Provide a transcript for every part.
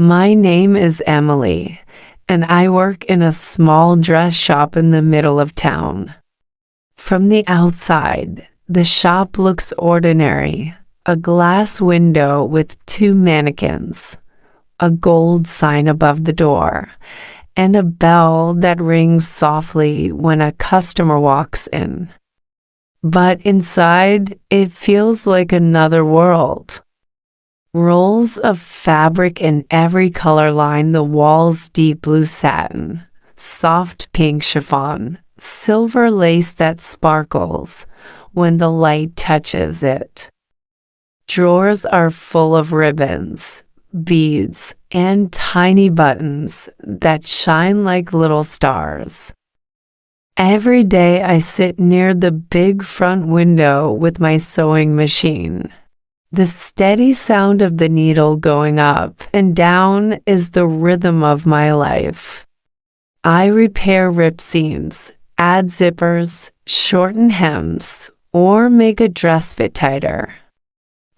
My name is Emily, and I work in a small dress shop in the middle of town. From the outside, the shop looks ordinary. A glass window with two mannequins, a gold sign above the door, and a bell that rings softly when a customer walks in. But inside, it feels like another world. Rolls of fabric in every color line the walls: deep blue satin, soft pink chiffon, silver lace that sparkles when the light touches it. Drawers are full of ribbons, beads, and tiny buttons that shine like little stars. Every day I sit near the big front window with my sewing machine. The steady sound of the needle going up and down is the rhythm of my life. I repair ripped seams, add zippers, shorten hems, or make a dress fit tighter.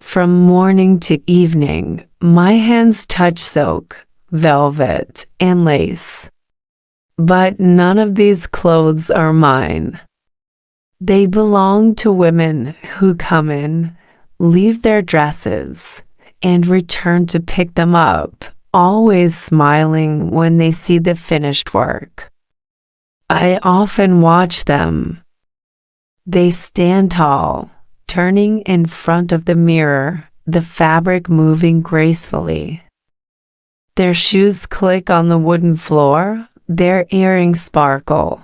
From morning to evening, my hands touch silk, velvet, and lace. But none of these clothes are mine. They belong to women who come in, leave their dresses, and return to pick them up, always smiling when they see the finished work. I often watch them. They stand tall, turning in front of the mirror, the fabric moving gracefully. Their shoes click on the wooden floor, their earrings sparkle,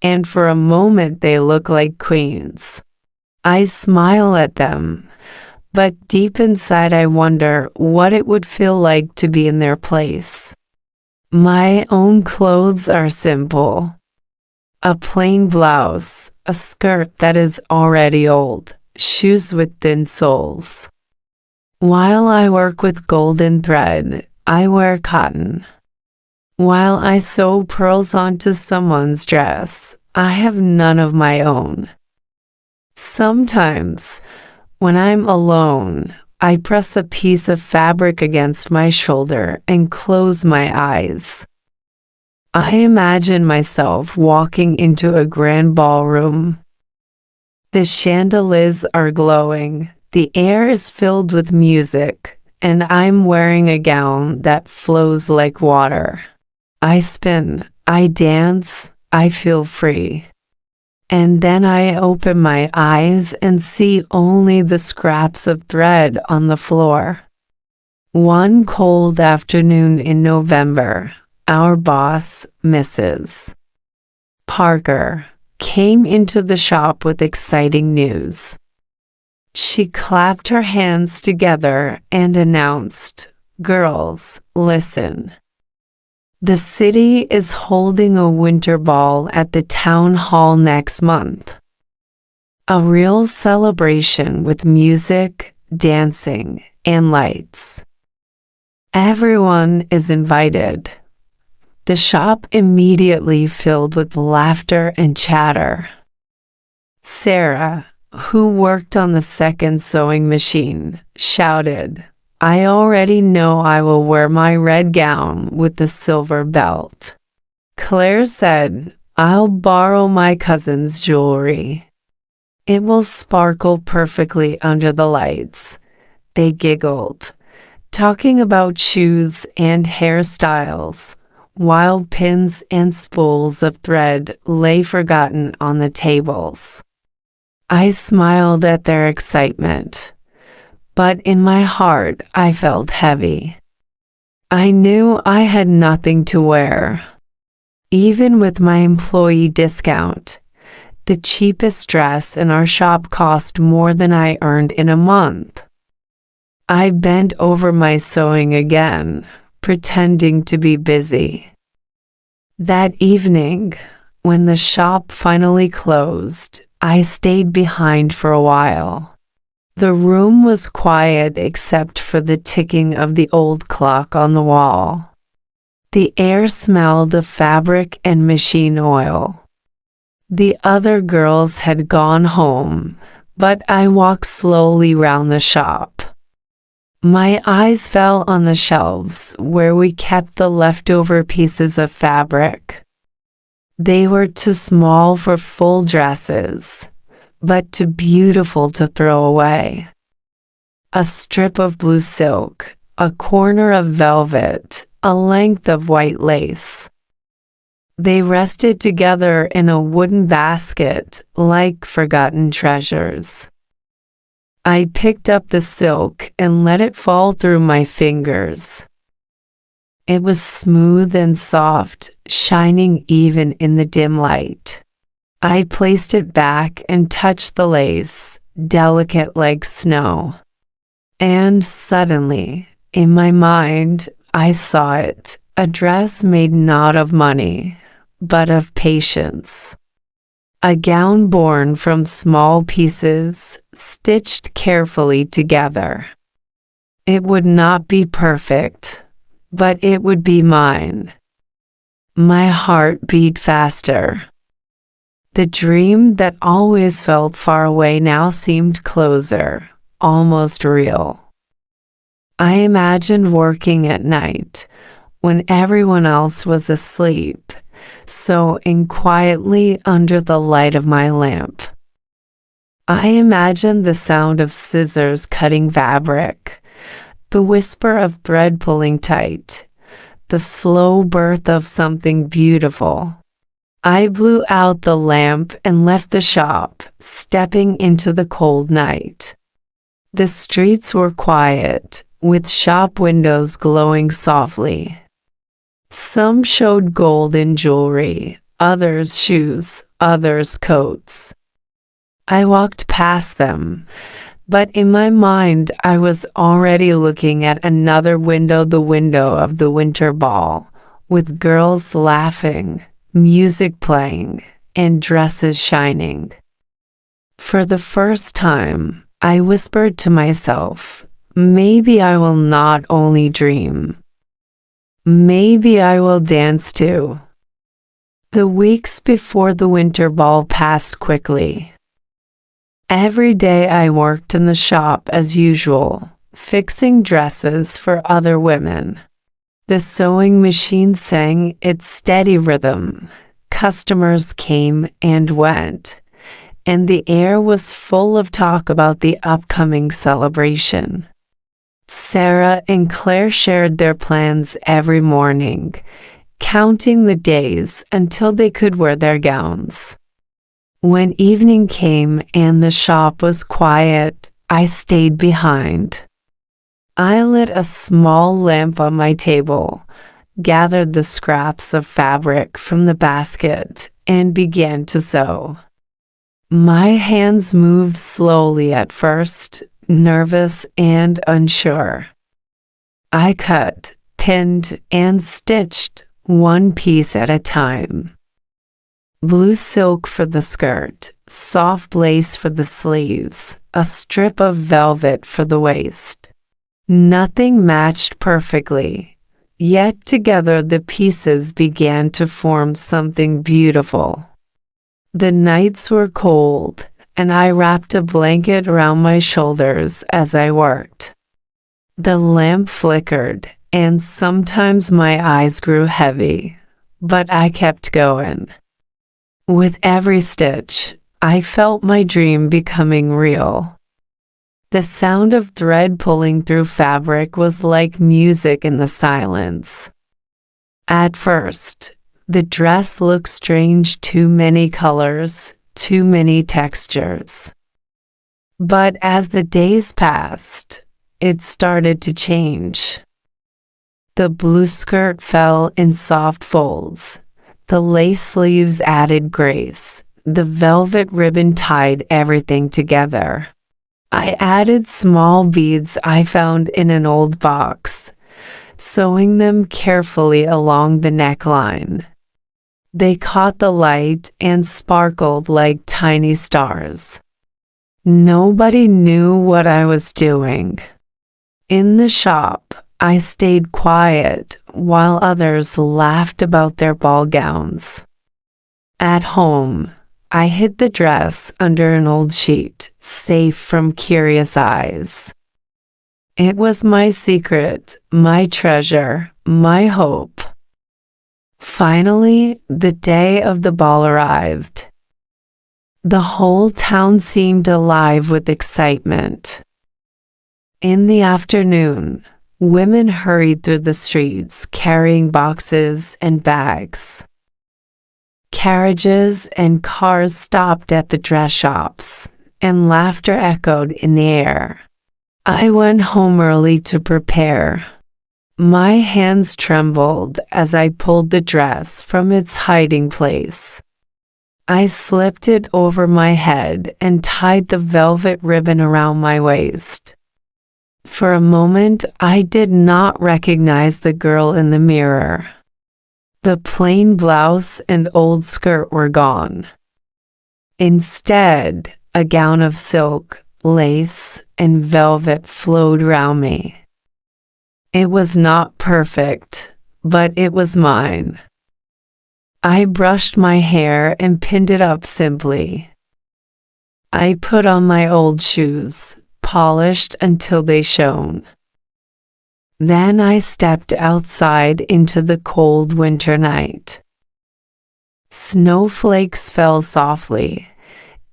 and for a moment they look like queens. I smile at them, but deep inside I wonder what it would feel like to be in their place. My own clothes are simple. A plain blouse, a skirt that is already old, shoes with thin soles. While I work with golden thread, I wear cotton. While I sew pearls onto someone's dress, I have none of my own. Sometimes, when I'm alone, I press a piece of fabric against my shoulder and close my eyes. I imagine myself walking into a grand ballroom. The chandeliers are glowing, the air is filled with music, and I'm wearing a gown that flows like water. I spin, I dance, I feel free. And then I open my eyes and see only the scraps of thread on the floor. One cold afternoon in November, our boss, Mrs. Parker, came into the shop with exciting news. She clapped her hands together and announced, "Girls, listen. The city is holding a winter ball at the town hall next month. A real celebration with music, dancing, and lights. Everyone is invited." The shop immediately filled with laughter and chatter. Sarah, who worked on the second sewing machine, shouted, "I already know I will wear my red gown with the silver belt." Claire said, "I'll borrow my cousin's jewelry. It will sparkle perfectly under the lights." They giggled, talking about shoes and hairstyles, while pins and spools of thread lay forgotten on the tables. I smiled at their excitement, but in my heart I felt heavy. I knew I had nothing to wear. Even with my employee discount, the cheapest dress in our shop cost more than I earned in a month. I bent over my sewing again, pretending to be busy. That evening, when the shop finally closed, I stayed behind for a while. The room was quiet except for the ticking of the old clock on the wall. The air smelled of fabric and machine oil. The other girls had gone home, but I walked slowly round the shop. My eyes fell on the shelves where we kept the leftover pieces of fabric. They were too small for full dresses, but too beautiful to throw away. A strip of blue silk, a corner of velvet, a length of white lace. They rested together in a wooden basket like forgotten treasures. I picked up the silk and let it fall through my fingers. It was smooth and soft, shining even in the dim light. I placed it back and touched the lace, delicate like snow. And suddenly, in my mind, I saw it, a dress made not of money, but of patience. A gown born from small pieces, stitched carefully together. It would not be perfect, but it would be mine. My heart beat faster. The dream that always felt far away now seemed closer, almost real. I imagined working at night, when everyone else was asleep, sewing quietly under the light of my lamp. I imagined the sound of scissors cutting fabric, the whisper of thread pulling tight, the slow birth of something beautiful. I blew out the lamp and left the shop, stepping into the cold night. The streets were quiet, with shop windows glowing softly. Some showed golden jewelry, others shoes, others coats. I walked past them, but in my mind I was already looking at another window, the window of the winter ball, with girls laughing, music playing, and dresses shining. For the first time, I whispered to myself, maybe I will not only dream. Maybe I will dance too. The weeks before the winter ball passed quickly. Every day I worked in the shop as usual, fixing dresses for other women. The sewing machine sang its steady rhythm. Customers came and went, and the air was full of talk about the upcoming celebration. Sarah and Claire shared their plans every morning, counting the days until they could wear their gowns. When evening came and the shop was quiet, I stayed behind. I lit a small lamp on my table, gathered the scraps of fabric from the basket, and began to sew. My hands moved slowly at first, nervous and unsure. I cut, pinned, and stitched, one piece at a time. Blue silk for the skirt, soft lace for the sleeves, a strip of velvet for the waist. Nothing matched perfectly, yet together the pieces began to form something beautiful. The nights were cold, and I wrapped a blanket around my shoulders as I worked. The lamp flickered, and sometimes my eyes grew heavy, but I kept going. With every stitch, I felt my dream becoming real. The sound of thread pulling through fabric was like music in the silence. At first, the dress looked strange, too many colors, too many textures. But as the days passed, it started to change. The blue skirt fell in soft folds. The lace sleeves added grace. The velvet ribbon tied everything together. I added small beads I found in an old box, sewing them carefully along the neckline. They caught the light and sparkled like tiny stars. Nobody knew what I was doing. In the shop, I stayed quiet while others laughed about their ball gowns. At home, I hid the dress under an old sheet, safe from curious eyes. It was my secret, my treasure, my hope. Finally, the day of the ball arrived. The whole town seemed alive with excitement. In the afternoon, women hurried through the streets carrying boxes and bags. Carriages and cars stopped at the dress shops, and laughter echoed in the air. I went home early to prepare. My hands trembled as I pulled the dress from its hiding place. I slipped it over my head and tied the velvet ribbon around my waist. For a moment, I did not recognize the girl in the mirror. The plain blouse and old skirt were gone. Instead, a gown of silk, lace, and velvet flowed round me. It was not perfect, but it was mine. I brushed my hair and pinned it up simply. I put on my old shoes, polished until they shone. Then I stepped outside into the cold winter night. Snowflakes fell softly,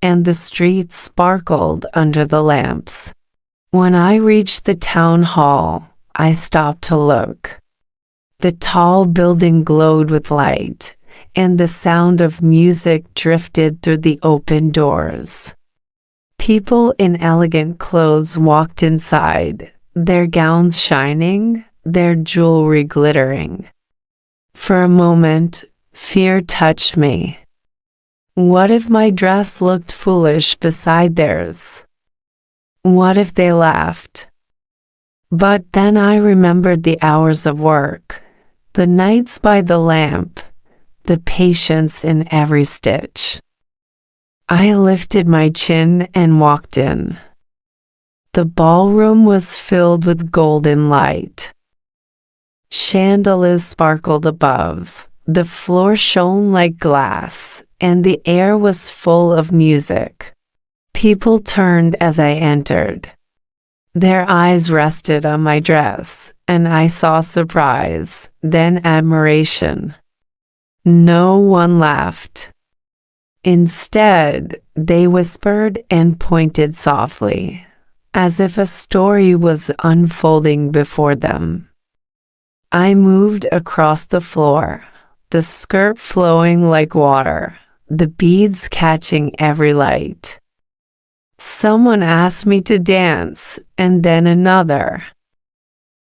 and the streets sparkled under the lamps. When I reached the town hall, I stopped to look. The tall building glowed with light, and the sound of music drifted through the open doors. People in elegant clothes walked inside, their gowns shining, their jewelry glittering. For a moment, fear touched me. What if my dress looked foolish beside theirs? What if they laughed? But then I remembered the hours of work, the nights by the lamp, the patience in every stitch. I lifted my chin and walked in. The ballroom was filled with golden light. Chandeliers sparkled above, the floor shone like glass, and the air was full of music. People turned as I entered. Their eyes rested on my dress, and I saw surprise, then admiration. No one laughed. Instead, they whispered and pointed softly, as if a story was unfolding before them. I moved across the floor, the skirt flowing like water, the beads catching every light. Someone asked me to dance, and then another.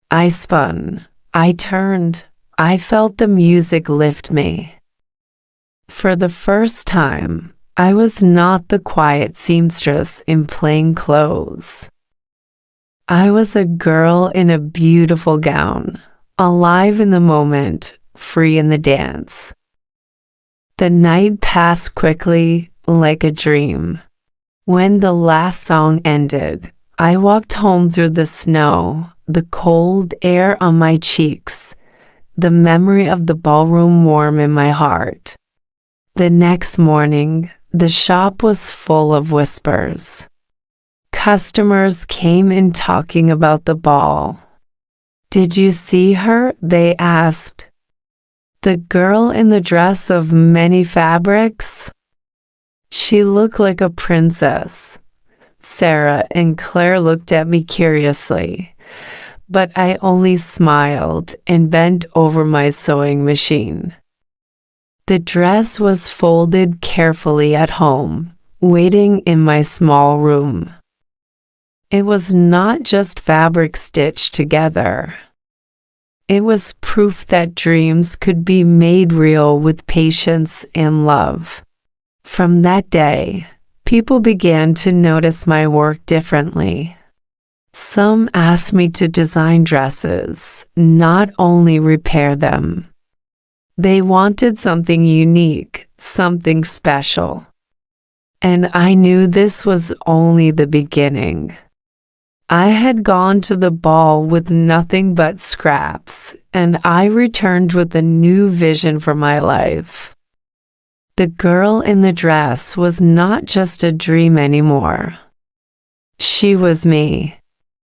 I spun, I turned, I felt the music lift me. For the first time, I was not the quiet seamstress in plain clothes. I was a girl in a beautiful gown, alive in the moment, free in the dance. The night passed quickly, like a dream. When the last song ended, I walked home through the snow, the cold air on my cheeks, the memory of the ballroom warm in my heart. The next morning, the shop was full of whispers. Customers came in talking about the ball. "Did you see her?" they asked. "The girl in the dress of many fabrics? She looked like a princess." Sarah and Claire looked at me curiously, but I only smiled and bent over my sewing machine. The dress was folded carefully at home, waiting in my small room. It was not just fabric stitched together. It was proof that dreams could be made real with patience and love. From that day, people began to notice my work differently. Some asked me to design dresses, not only repair them. They wanted something unique, something special. And I knew this was only the beginning. I had gone to the ball with nothing but scraps, and I returned with a new vision for my life. The girl in the dress was not just a dream anymore. She was me.